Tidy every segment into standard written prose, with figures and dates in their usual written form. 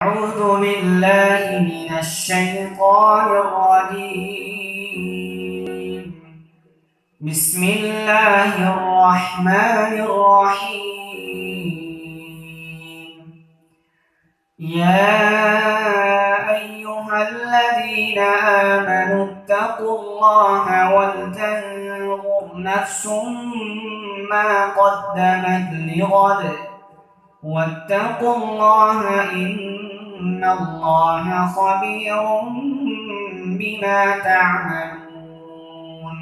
أعوذ بالله من الشيطان الرجيم. بسم الله الرحمن الرحيم. يا أيها الذين آمنوا اتقوا الله ولتنظر نفس ما قدمت لغد واتقوا الله إن الله خبير بما تعملون.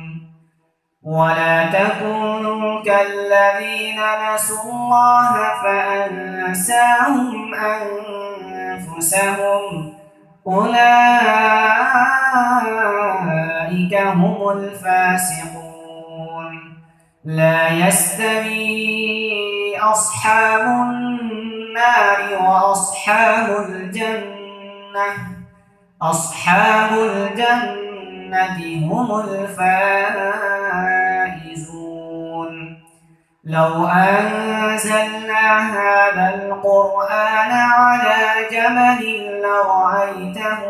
ولا تكونوا كالذين نسوا الله فأنساهم أنفسهم أولئك هم الفاسقون. لا يستوي أصحاب النار وأصحاب الجنة هم الفائزون. لو أنزلنا هذا القرآن على جبل لرأيته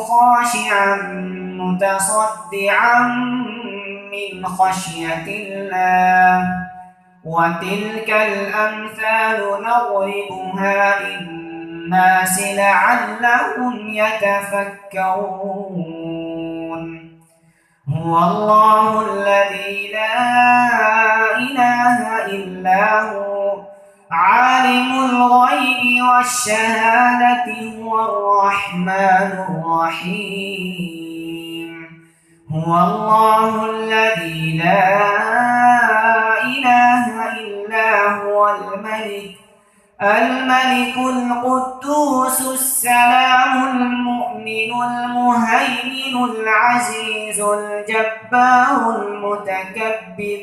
خاشعا متصدعا من خشية الله. وتلك الأمثال نضربها للناس لعلهم يتفكرون. هو الله الذي لا إله إلا هو عالم الغيب والشهادة هو الرحمن الرحيم. هو الله الذي لا إله إلا هو الملك القدوس السلام المؤمن المهيمن العزيز الجبار المتكبر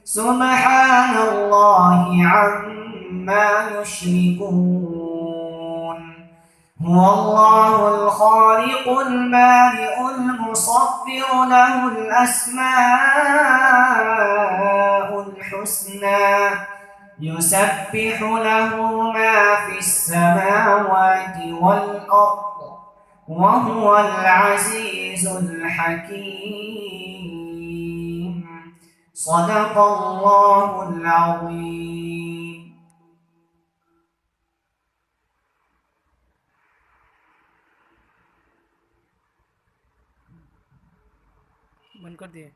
سبحان الله عما يشركون. هو الله الخالق البارئ المصور له الأسماء الحسنى يسبح له ما في السماوات والأرض وهو العزيز الحكيم. صدق الله العظيم. बंद कर दिए।